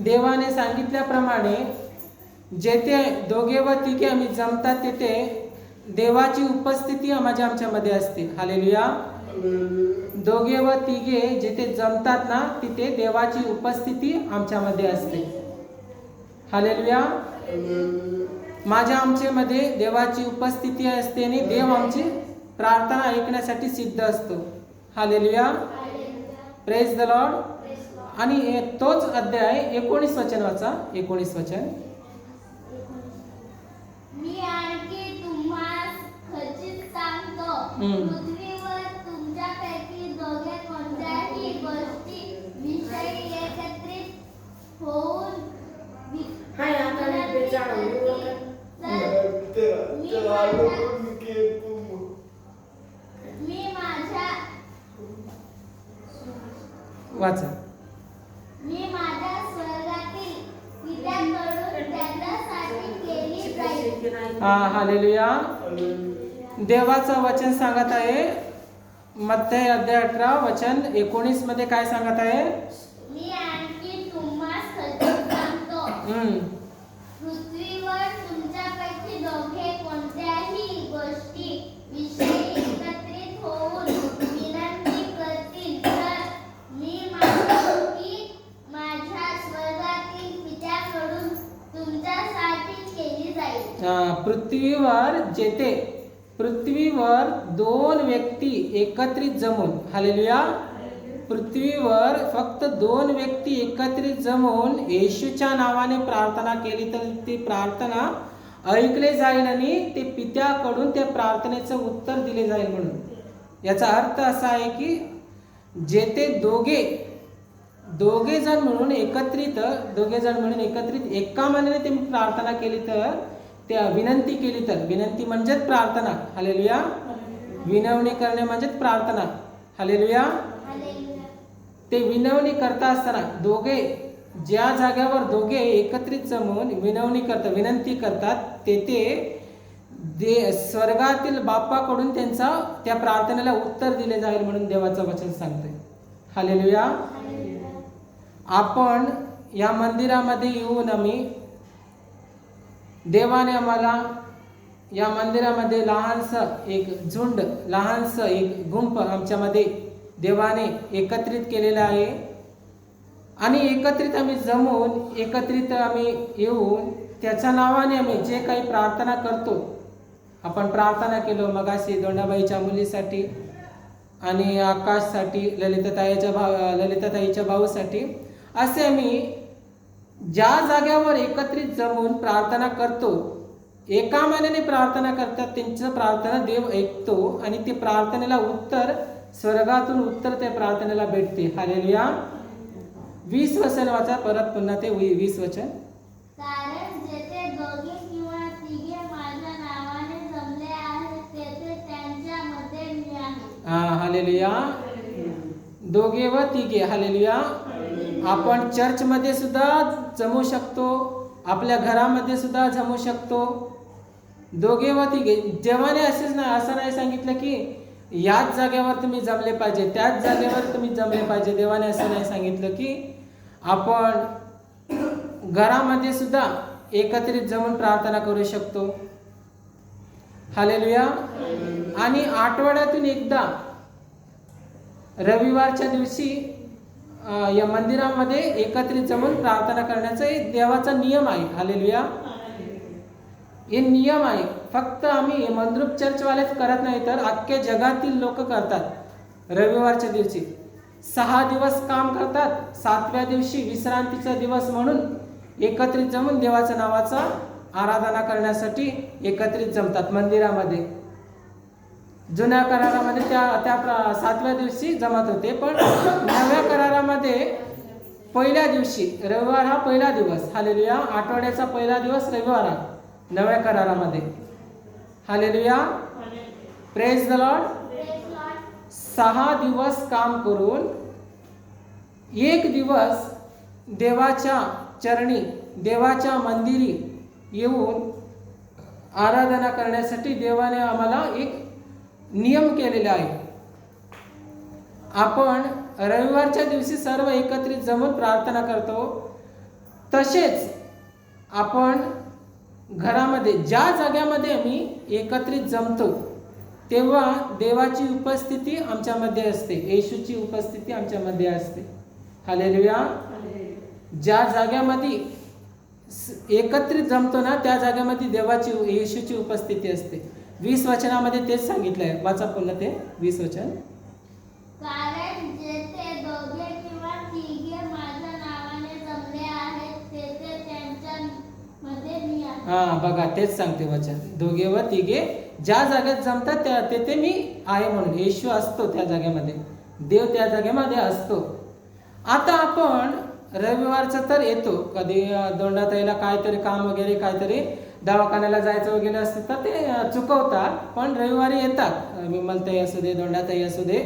देवाने सांगितल्याप्रमाणे जेथे दोघे व तिघे आम्ही जमतात तेथे देवाची उपस्थिती आमच्यामध्ये असते. हालेलुया. दोघे व तिघे जिथे जमतात ना तिथे देवाची उपस्थिती आमच्यामध्ये असते. हालेलुया. आमच्यामध्ये देवाची उपस्थिती असते आणि देव आमची प्रार्थना ऐकण्यासाठी सिद्ध असतो. हालेलुया. Praise the Lord. आणि तोच अध्याय 19 वचन वाचा. 19 वचन. मी आणखी तुम्हास खचित सांगतो, पृथ्वीवर तुमच्यापैकी दोघे कोणत्याही गोष्टी विषयी एकत्रित होऊन वाचा. मी माझ्या स्वर्गातील पित्याकडून त्यांच्यासाठी केली जाईल. हालेलुया. देवाचं वचन सांगत आहे मत्थी अध्याय 18 वचन 19 मध्ये काय सांगत आहे? मी आणखी तुम्हास खचित सांगतो, पृथ्वीवर तुमच्यापैकी दोघे कोणत्याही गोष्टी विषयी एकत्रित होऊन विनंती करतील तर मी माझ्या स्वर्गातील पित्याकडून तुमच्यासाठी केली जाईल. पृथ्वीवर दोन व्यक्ती एकत्रित जमून. हालेलुया. पृथ्वीवर फक्त दोन व्यक्ती एकत्रित जमून येशूच्या नावाने प्रार्थना केली तर ती प्रार्थना ऐकले जाईल आणि ते पित्याकडून त्या प्रार्थनेचं उत्तर दिले जाईल. म्हणून याचा अर्थ असा आहे की जेथे दोघे जण म्हणून एकत्रित एका मनाने ते प्रार्थना केली तर त्या विनंती केली तर विनंती म्हणजेच प्रार्थना. हालेलुया. विनवणी करणे म्हणजेच प्रार्थना. हालेलुया. ते विनवणी करता असताना ज्या जागेवर दोघे एकत्रित जमून विनंती करतात तेथे स्वर्गातील बाप्पाकडून त्या प्रार्थनेला उत्तर दिले जाईल म्हणून देवाचं वचन सांगते. हालेलुया. आपण या मंदिरामध्ये येऊन देवाने आम्हाला या मंदिरामध्ये लहानसं एक गुंप आमच्यामध्ये देवाने एकत्रित केलेला आहे आणि एकत्रित आम्ही येऊन त्याच्या नावाने आम्ही जे काही प्रार्थना करतो. आपण प्रार्थना केलो मगाशी दोंडाबाईच्या मुलीसाठी आणि आकाशसाठी, ललिताताईच्या भाऊसाठी. असे आम्ही ज्या जागेवर एकत्रित जमून प्रार्थना करतो, एका मनाने प्रार्थना करतात, त्यांची प्रार्थना देव ऐकतो आणि ते प्रार्थनेला स्वर्गातून उत्तर त्या प्रार्थनेला भेटते. हालेलुया. 20 वचन वाचा परत पुन्हा ते 20 वचन. कारण जेथे दोघे किंवा तिघे माझ्या नावाने जमले आहेत तेथे त्यांच्यामध्ये मी आहे. हालेलुया. दोघे व तिघे. हालेलुया. आपण चर्चमध्ये सुद्धा जमू शकतो, आपल्या घरामध्ये सुद्धा जमू शकतो. दोघे व तिघे. देवाने असं नाही सांगितलं की याच जागेवर तुम्ही जमले पाहिजे, त्याच जागेवर तुम्ही जमले पाहिजे. देवाने असं नाही सांगितलं की आपण घरामध्ये सुद्धा एकत्रित जमून प्रार्थना करू शकतो. हालेलुया. आणि आठवड्यातून एकदा रविवारच्या दिवशी या मंदिरामध्ये एकत्रित जमून प्रार्थना करण्याचा एक देवाचा नियम आहे. हालेलुया. हे नियम आहे. फक्त आम्ही मंद्रुप चर्चवालेच करत नाही तर अख्ख्या जगातील लोक करतात. रविवारच्या दिवशी 6 दिवस काम करतात, 7व्या दिवशी विश्रांतीचा दिवस म्हणून एकत्रित जमून देवाच्या नावाचा आराधना करण्यासाठी एकत्रित जमतात मंदिरामध्ये. जुन्या करारामध्ये त्या 7व्या दिवशी जमत होते, पण नव्या करारामध्ये पहिल्या दिवशी, रविवार हा पहिला दिवस. हालेलुया. आठवड्याचा पहिला दिवस रविवार हा नव्या करारामध्ये. हालेलुया. Praise the Lord. 6 दिवस काम करून 1 दिवस देवाच्या चरणी, देवाच्या मंदिरी येऊन आराधना करण्यासाठी देवाने आम्हाला एक नियम केलेला आहे. आपण रविवारच्या दिवशी सर्व एकत्रित जमून प्रार्थना करतो तसेच आपण घरामध्ये ज्या जाग्यामध्ये आम्ही एकत्रित जमतो तेव्हा देवाची उपस्थिती आमच्यामध्ये असते, येशूची उपस्थिती आमच्यामध्ये असते. हालेलुया. ज्या जाग्यामध्ये एकत्रित जमतो ना त्या जाग्यामध्ये देवाची येशूची उपस्थिती असते. 20 वचनामध्ये तेच सांगितलंय. वाचा पुन्हा ते 20 वचन. कारण जेथे दोघे किंवा तिघे माझ्या नावाने जमले आहेत तेथे त्यांच्यामध्ये मी आहे. हा बघा तेच सांगते वचन. दोघे व तिघे ज्या जागेत जमतात तेथे मी आहे म्हणून येशू असतो त्या जागेमध्ये, देव त्या जागेमध्ये असतो. आता आपण रविवारचं तर येतो, कधी दोंडाताईला काहीतरी काम वगैरे काहीतरी दवाखान्याला जायचं वगैरे असतं तर ते चुकवतात, पण रविवारी येतात. विमलताई असू दे, दोंडाताई असू दे,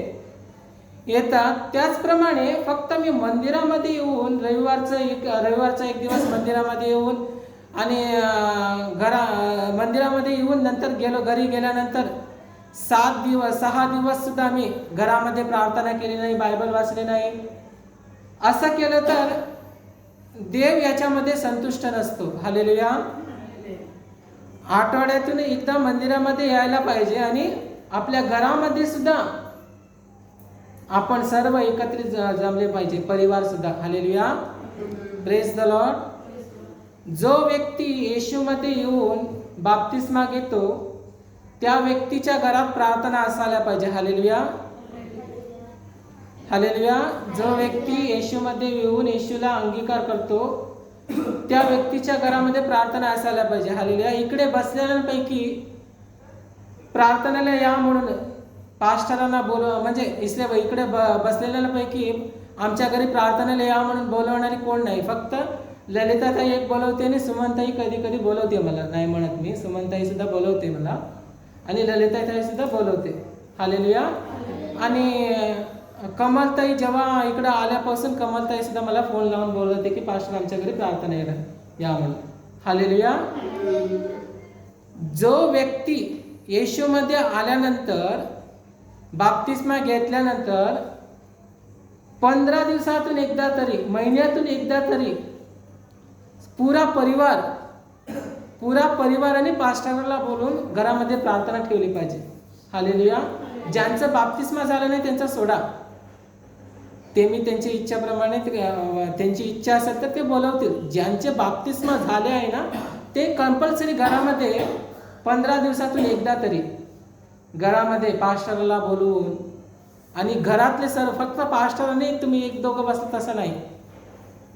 येतात. त्याचप्रमाणे फक्त मी मंदिरामध्ये येऊन रविवारचा एक दिवस मंदिरामध्ये येऊन आणि मंदिरामध्ये येऊन नंतर घरी गेल्यानंतर 6 दिवस सुद्धा मी घरामध्ये प्रार्थना केली नाही, बायबल वाचले नाही, असं केलं तर देव याच्यामध्ये संतुष्ट नसतो. हालेलुया. आठवड्यातून एकदा मंदिरामध्ये यायला पाहिजे आणि आपल्या घरामध्ये सुद्धा आपण सर्व एकत्रित जमले पाहिजे, परिवार सुद्धा. हालेलुया. Praise the Lord. जो व्यक्ती येशूमध्ये येऊन बाप्तिस्मा घेतो त्या व्यक्तीच्या घरात प्रार्थना असायला पाहिजे. हालेलुया. हालेलुया. जो व्यक्ती येशूमध्ये येऊन येशूला अंगीकार करतो त्या व्यक्तीच्या घरामध्ये प्रार्थना असायला पाहिजे. हालेलुया. इकडे बसलेल्यांपैकी प्रार्थनेला या म्हणून पास्टरांना म्हणजे इकडे बसलेल्यांपैकी आमच्या घरी प्रार्थनेला या म्हणून बोलवणारी कोण नाही. फक्त ललिताताई एक बोलवते आणि सुमनताई कधी कधी बोलवते मला, नाही म्हणत मी, सुमनताई सुद्धा बोलवते मला आणि ललिताताई सुद्धा बोलवते. हालेलुया. आणि कमलताई जेव्हा इकडं आल्यापासून कमलताई सुद्धा मला फोन लावून बोलवते की पास्टर आमच्या घरी प्रार्थना या म्हणून. हालेलुया. जो व्यक्ती येशूमध्ये आल्यानंतर बाप्तिस्मा घेतल्यानंतर 15 दिवसातून एकदा तरी, महिन्यातून एकदा तरी पुरा परिवाराने पास्टरला बोलून घरामध्ये प्रार्थना ठेवली पाहिजे. हालेलुया. ज्यांचं बाप्तिस्मा झालं नाही त्यांचा सोडा, ते मी त्यांच्या इच्छाप्रमाणे त्यांची इच्छा असेल तर ते बोलवतील. ज्यांचे बाप्तिस्मा झाले आहे ना ते कंपल्सरी घरामध्ये 15 दिवसातून एकदा तरी घरामध्ये पास्टरला बोलवून, आणि घरातले सर्व, फक्त पास्टरने तुम्ही एक दोघं बसलं तसं नाही,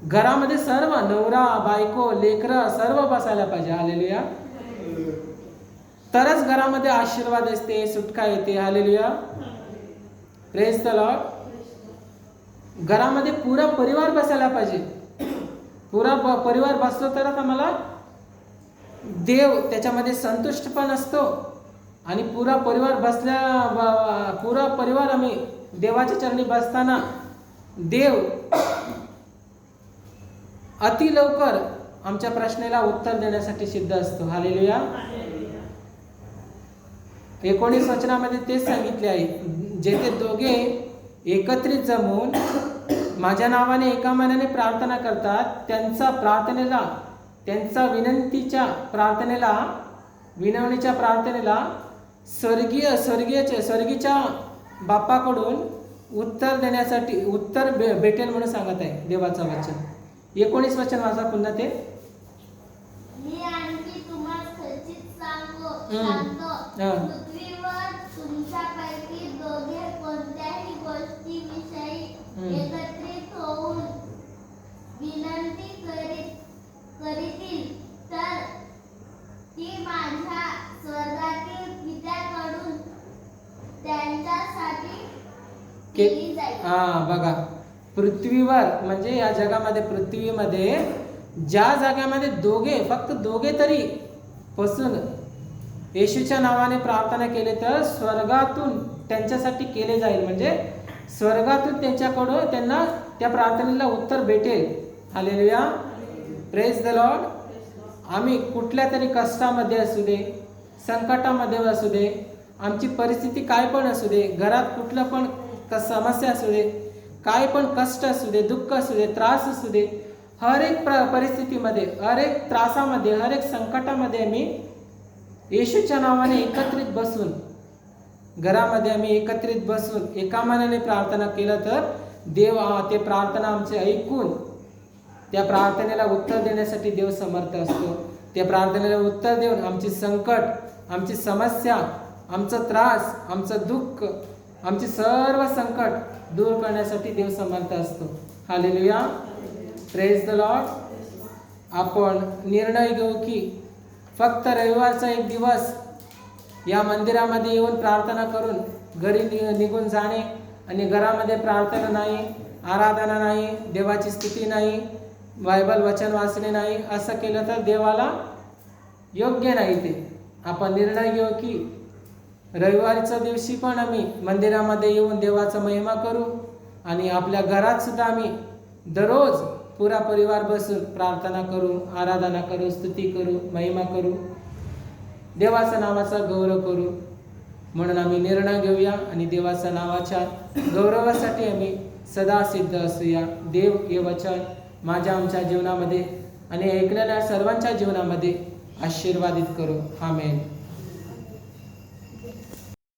घरामध्ये सर्व नवरा बायको लेकरं सर्व बसायला पाहिजे. हालेलुया. तरच घरामध्ये आशीर्वाद असते, सुटका येते. हालेलुया. Praise the Lord. घरामध्ये पुरा परिवार बसायला पाहिजे. पुरा परिवार बसलो तरच आम्हाला देव त्याच्यामध्ये संतुष्ट पण असतो आणि पुरा परिवार आम्ही देवाच्या चरणी बसताना देव अति लवकर आमच्या प्रश्नाला उत्तर देण्यासाठी सिद्ध असतो. हालेलुया. 19 वचनामध्ये तेच सांगितले आहे. जेथे दोघे एकत्रित जमून माझ्या नावाने एका मनाने प्रार्थना करतात त्यांचा विनवणीच्या प्रार्थनेला स्वर्गीच्या बाप्पाकडून उत्तर भेटेल म्हणून सांगत आहे देवाचा वचन. 19 वचन वाचा पुन्हा ते. मी आणखी तुम्हाला खचित सांगतो, पृथ्वीवर तुमच्यापैकी दोघे कोणत्याही गोष्टीविषयी एकत्रित होऊन विनंती करीतील तर ती माझ्या स्वर्गातील पित्याकडून त्यांच्यासाठी केली जाईल. बघा, पृथ्वीवर म्हणजे या जगामध्ये, पृथ्वीमध्ये ज्या जागामध्ये फक्त दोघे तरी बसून येशूच्या नावाने प्रार्थना केले तर स्वर्गातून त्यांच्यासाठी केले जाईल. म्हणजे स्वर्गातून त्यांच्याकडून त्यांना त्या प्रार्थनेला उत्तर भेटेल. हालेलुया. Praise the Lord. आम्ही कुठल्या तरी कष्टामध्ये असू दे, संकटामध्ये असू दे, आमची परिस्थिती काय पण असू दे, घरात कुठलं पण समस्या असू दे, काय पण कष्ट असू दे, दुःख असू दे, त्रास असू दे, हर एक परिस्थितीमध्ये, हर एक त्रासामध्ये, हर एक संकटामध्ये आम्ही येशूच्या नावाने एकत्रित बसून, घरामध्ये आम्ही एकत्रित बसून एका मनाने प्रार्थना केलं तर देव ते प्रार्थना आमचे ऐकून त्या प्रार्थनेला उत्तर देण्यासाठी देव समर्थ असतो. त्या प्रार्थनेला उत्तर देऊन आमची संकट, आमची समस्या, आमचा त्रास, आमचं दुःख, आमची सर्व संकट दूर करण्यासाठी देव समर्थ असतो. Hallelujah, praise the Lord. आपण निर्णय घेऊ की फक्त रविवारचा एक दिवस या मंदिरामध्ये येऊन प्रार्थना करून घरी निघून जाणे आणि घरामध्ये प्रार्थना नाही, आराधना नाही, देवाची स्तुती नाही, बायबल वचन वाचणे नाही, असं केलं तर देवाला योग्य नाही. ते आपण निर्णय घेऊ की रविवारच्या दिवशी पण आम्ही मंदिरामध्ये येऊन देवाचा महिमा करू आणि आपल्या घरात सुद्धा आम्ही दररोज पुरा परिवार बसून प्रार्थना करू, आराधना करू, स्तुती करू, महिमा करू, देवाच्या नावाचा गौरव करू. म्हणून आम्ही निर्णय घेऊया आणि देवाच्या नावाच्या गौरवासाठी आम्ही सदा सिद्ध असूया. देव हे वचन माझ्या आमच्या जीवनामध्ये आणि ऐकलेल्या सर्वांच्या जीवनामध्ये आशीर्वादित करू. आमेन.